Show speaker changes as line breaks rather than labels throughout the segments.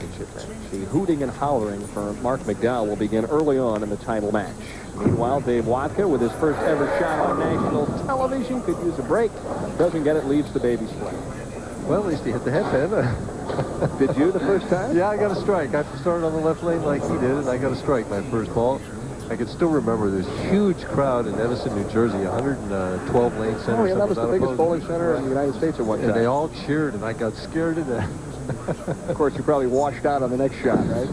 championship match. The hooting and hollering for Mark McDowell will begin early on in the title match. Meanwhile, Dave Wodka, with his first ever shot on national television, could use a break. Doesn't get it, leaves the baby split.
Well, at least he hit the headband.
Did you the first time?
Yeah, I got a strike. I started on the left lane like he did, and I got a strike my first ball. I can still remember this huge crowd in Edison, New Jersey, 112 lane center.
Oh, yeah, that was the biggest bowling center in the United States at one time.
And they all cheered, and I got scared to death.
Of course, you probably washed out on the next shot, right?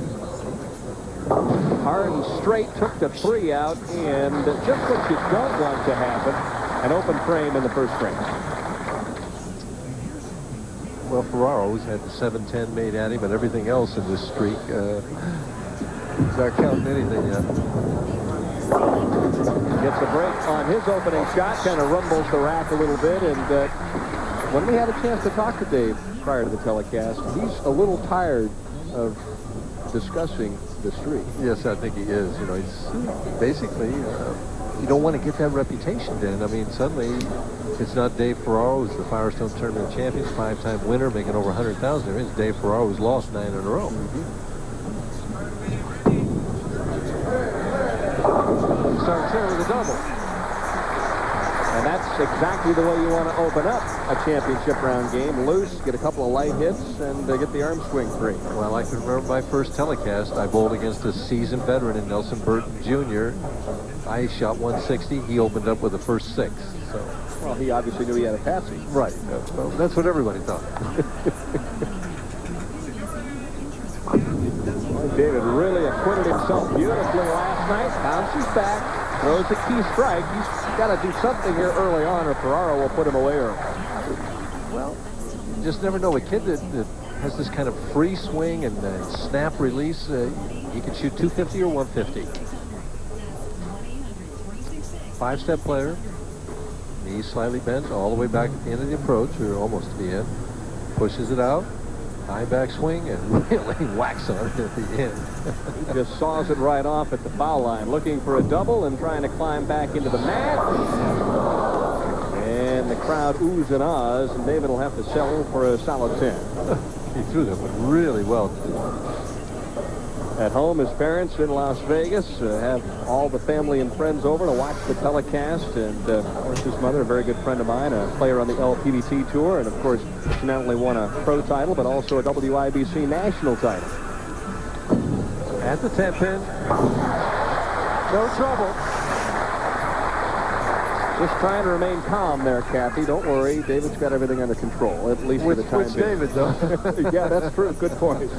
Hard and straight, took the 3 out, and just what you don't want to happen, an open frame in the first frame.
Well, Ferraro's had the 7-10 made at him, but everything else in this streak, he's not counting anything yet.
Gets a break on his opening shot, kind of rumbles the rack a little bit, and when we had a chance to talk to Dave prior to the telecast, he's a little tired of discussing the streak.
Yes, I think he is. You know, he's basically, you don't want to get that reputation then. I mean, suddenly it's not Dave Ferraro, who's the Firestone Tournament champion, 5-time winner, making over 100,000. It's Dave Ferraro, who's lost 9 in a row. Starts here with a double.
And that's exactly the way you want to open up a championship round game. Loose, get a couple of light hits, and get the arm swing free.
Well, I can remember my first telecast. I bowled against a seasoned veteran in Nelson Burton Jr. I shot 160. He opened up with the first 6. So,
well, he obviously knew he had a patsy.
Right. Well, that's what everybody thought.
David really acquitted himself beautifully last night. Bounces back, throws a key strike. He's got to do something here early on, or Ferraro will put him away early.
Well, you just never know. A kid that has this kind of free swing and snap release, he can shoot 250 or 150. 5-step player. Knees slightly bent all the way back at the end of the approach, or almost to the end. Pushes it out. High back swing and really whacks on it at the end.
He just saws it right off at the foul line, looking for a double and trying to climb back into the mat. And the crowd oohs and ahs, and David will have to settle for a solid 10.
He threw them really well.
At home, his parents in Las Vegas have all the family and friends over to watch the telecast. And, of course, his mother, a very good friend of mine, a player on the Pba Tour. And, of course, she not only won a pro title, but also a WIBC national title.
At the 10 pin. No trouble.
Just trying to remain calm there, Kathy. Don't worry. David's got everything under control, at least for the time being.
David, though.
Yeah, that's true. Good point.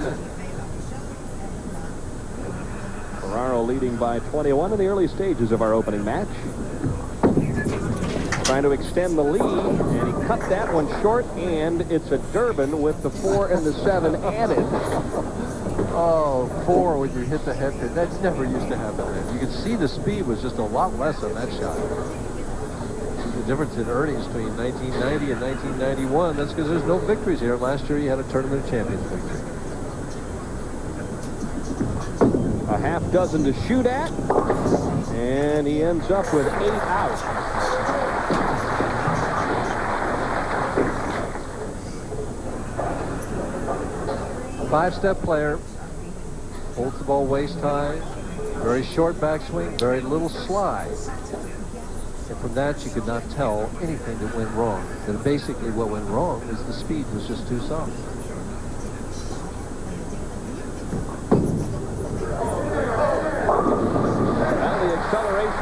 Ferraro leading by 21 in the early stages of our opening match. Trying to extend the lead, and he cut that one short, and it's a Durbin with the 4 and the 7 added.
Oh, 4 when you hit the head pin. That's never used to happen then. You can see the speed was just a lot less on that shot. The difference in earnings between 1990 and 1991, that's because there's no victories here. Last year he had a Tournament of Champions victory.
A half dozen to shoot at, and he ends up with 8 out.
A 5-step player, holds the ball waist high, very short backswing, very little slide. And from that you could not tell anything that went wrong. But basically what went wrong is the speed was just too soft.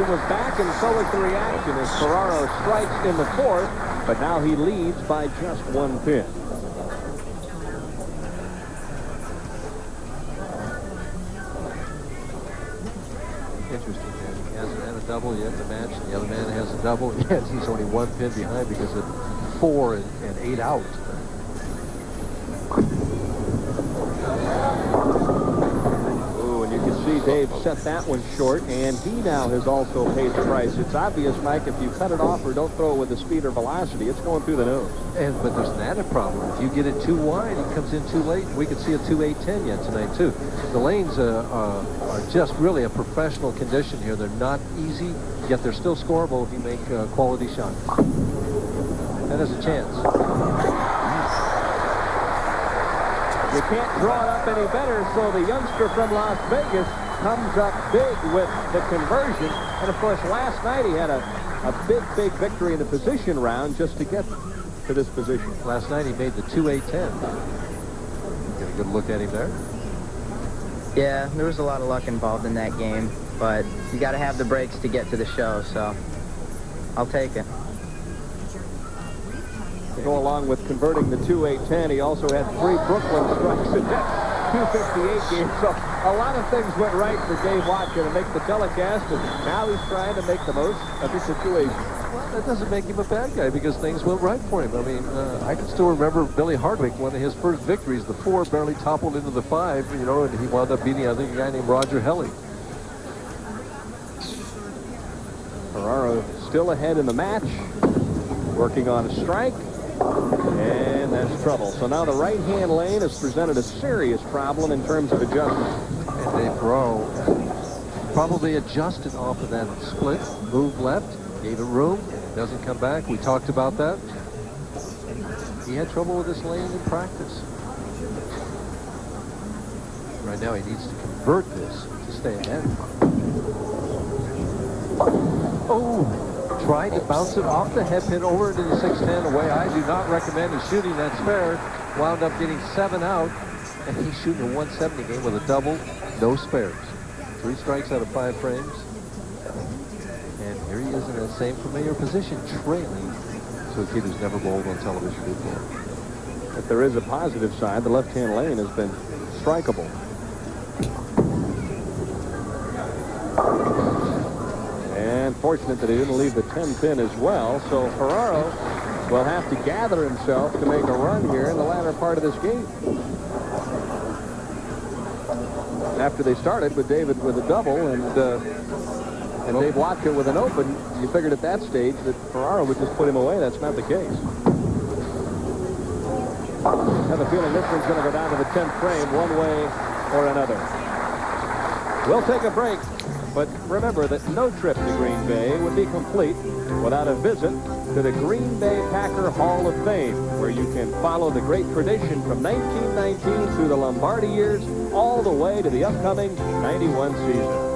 Was back, and so was the reaction as Ferraro strikes in the 4th, but now he leads by just 1 pin.
Interesting, man. He hasn't had a double yet the match. The other man has a double. Yes, he's only 1 pin behind because of 4 and 8 out.
Dave set that one short, and he now has also paid the price. It's obvious, Mike, if you cut it off or don't throw it with the speed or velocity, it's going through the nose.
But there's an added problem. If you get it too wide, it comes in too late. We could see a 2-8-10 yet tonight, too. The lanes are just really a professional condition here. They're not easy, yet they're still scoreable if you make quality shots. That has a chance.
You can't draw it up any better, so the youngster from Las Vegas comes up big with the conversion. And, of course, last night he had a big victory in the position round just to get to this position.
Last night he made the 2.810. Get a good look at him there.
Yeah, there was a lot of luck involved in that game, but you got to have the breaks to get to the show, so I'll take it.
To go along with converting the 2.810, he also had 3 Brooklyn strikes in that 258 game. So a lot of things went right for Dave Wodka to make the telecast, and now he's trying to make the most of the situation.
Well, that doesn't make him a bad guy because things went right for him. I mean, I can still remember Billy Hardwick, one of his first victories. The 4 barely toppled into the 5, you know, and he wound up beating, I think, a guy named Roger Helly.
Ferraro still ahead in the match, working on a strike, and that's trouble. So now the right-hand lane has presented a serious problem in terms of adjustment.
And Dave Ferraro probably adjusted off of that split, moved left, gave it room, doesn't come back. We talked about that. He had trouble with this lane in practice. Right now he needs to convert this to stay ahead. Oh, tried to bounce it off the head pin over into the 610 away. I do not recommend his shooting. That's fair. Wound up getting 7 out, and he's shooting a 170 game with a double, no spares. 3 strikes out of 5 frames. And here he is in that same familiar position, trailing to a kid who's never bowled on television before.
If there is a positive side, the left-hand lane has been strikeable. And fortunate that he didn't leave the 10 pin as well. So Ferraro will have to gather himself to make a run here in the latter part of this game. After they started with David with a double and Dave Wodka with an open, you figured at that stage that Ferraro would just put him away. That's not the case. I have a feeling this one's going to go down to the 10th frame one way or another. We'll take a break, but remember that no trip to Green Bay would be complete without a visit to the Green Bay Packer Hall of Fame, where you can follow the great tradition from 1919 through the Lombardi years all the way to the upcoming 91 season.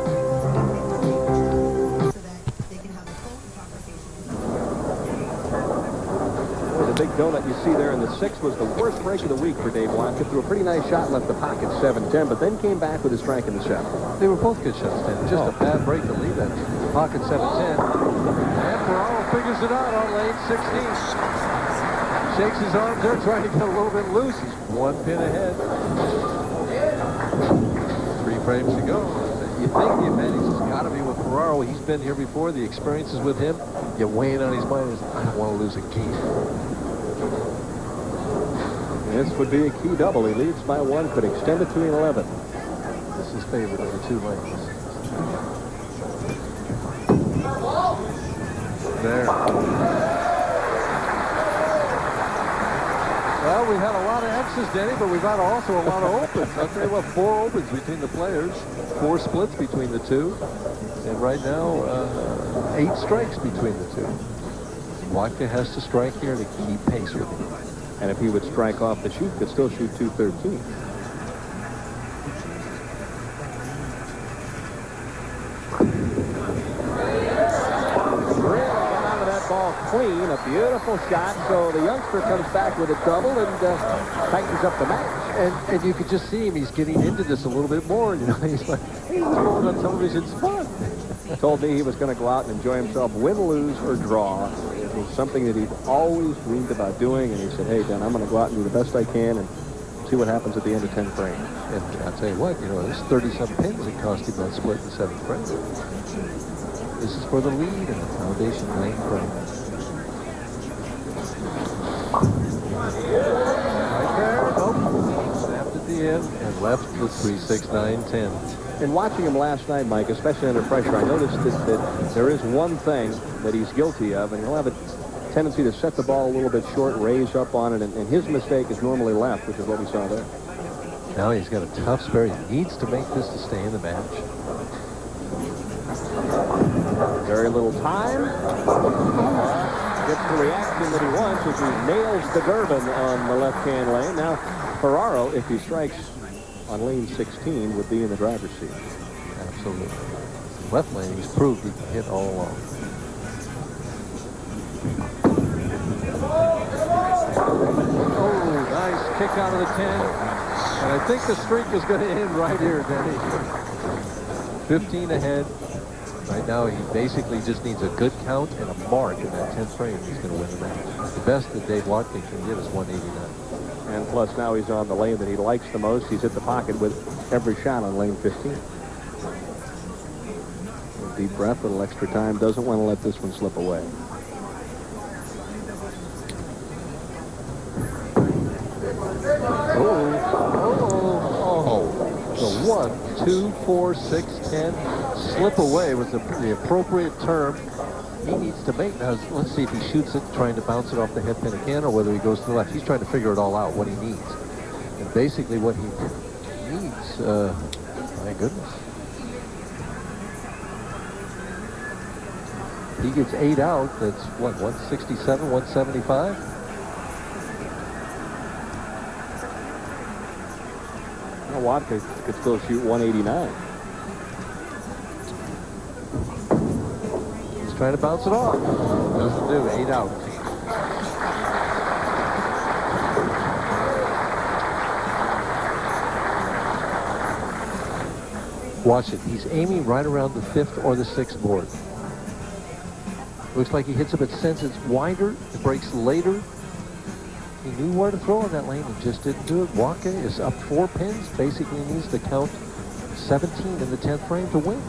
Big donut you see there in the 6th was the worst break of the week for Dave Wodka. Threw a pretty nice shot, left the pocket 7-10, but then came back with a strike in the 7th.
They were both good shots, Tim. Just a bad break to leave that pocket 7-10. And Ferraro figures it out on lane 16. Shakes his arms there, trying to get a little bit loose. He's 1 pin ahead. 3 frames to go. You think the advantage has got to be with Ferraro. He's been here before. The experiences with him, you weighing on his mind is, I don't want to lose a key.
This would be a key double. He leads by 1, could extend it to 11.
This is favored over 2 lanes. There. Well, we've had a lot of X's, Denny, but we've had also a lot of opens. I'll tell you what, 4 opens between the players, 4 splits between the 2, and right now, 8 strikes between the 2. Wodka has to strike here to keep pace with him.
And if he would strike off the shoot, could still shoot 213. Really got out of that ball clean. A beautiful shot. So the youngster comes back with a double and tightens up the match.
And you could just see him. He's getting into this a little bit more. You know, he's like, hey, this ball on television's fun.
Told me he was going to go out and enjoy himself, win, lose, or draw. It was something that he'd always dreamed about doing, and he said, hey, Dan, I'm going to go out and do the best I can and see what happens at the end of 10 frames.
And I'll tell you what, you know, there's 30-some pins that cost him that split in 7th frame. This is for the lead in the foundation 9th frame. Right there, nope. Snapped at the end and left with 3, 6, 9, 10.
In watching him last night, Mike, especially under pressure, I noticed that there is one thing that he's guilty of, and he'll have a tendency to set the ball a little bit short, raise up on it, and his mistake is normally left, which is what we saw there.
Now he's got a tough spare. He needs to make this to stay in the match.
Very little time. Gets the reaction that he wants as he nails the Durbin on the left-hand lane. Now, Ferraro, if he strikes on lane 16, would be in the driver's seat.
Absolutely. Left lane, he's proved he can hit all along. Oh, nice kick out of the 10. And I think the streak is going to end right here, Denny. 15 ahead. Right now, he basically just needs a good count and a mark in that 10th frame. He's going to win the match. The best that Dave Wodka can get is 189.
And plus now he's on the lane that he likes the most. He's hit the pocket with every shot on lane 15. A deep breath, a little extra time. Doesn't want to let this one slip away.
The 1, 2, 4, 6, 10 slip away was the appropriate term he needs to make. Now, let's see if he shoots it trying to bounce it off the head pin again or whether he goes to the left. He's trying to figure it all out, what he needs. And basically what he needs, my goodness. He gets 8 out, that's what, 167, 175?
Wodka could still shoot 189.
He's trying to bounce it off. Doesn't do. 8 out. Watch it. He's aiming right around the 5th or the 6th board. Looks like he hits it, but since it's wider, it breaks later. He knew where to throw in that lane and just didn't do it. Wodka is up 4 pins. Basically needs to count 17 in the 10th frame to win.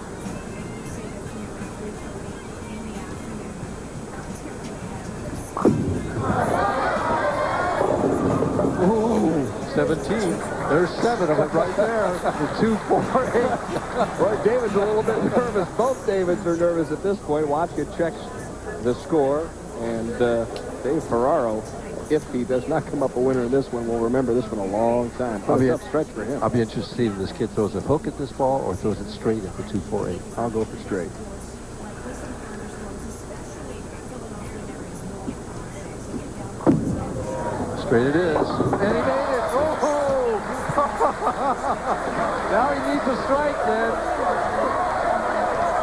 Ooh, 17. There's 7 of it right there. The 2, 4, 8.
Roy David's a little bit nervous. Both Davids are nervous at this point. Wodka checks the score, and Dave Ferraro, if he does not come up a winner in this one, we'll remember this one a long time. Probably a tough stretch for him.
I'll be interested to see if this kid throws a hook at this ball or throws it straight at the 248.
I'll go for straight.
Straight it is. And he made it. Oh! Now he needs a strike then.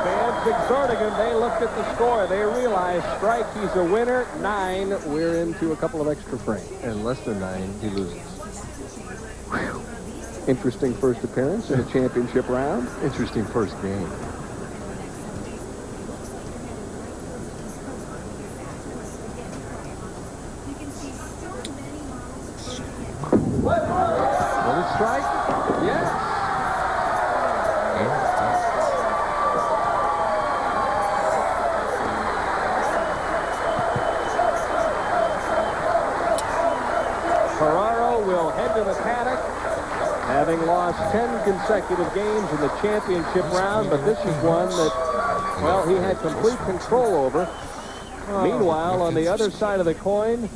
Fans exhorting him. They looked at the score. They realized strike, he's a winner. 9. We're into a couple of extra frames.
And less than 9, he loses.
Whew. Interesting first appearance in a championship round.
Interesting first game. Will it strike? Yes.
Ferraro will head to the paddock, having lost 10 consecutive games in the championship round, but this is one that, well, he had complete control over. Meanwhile, on the other side of the coin,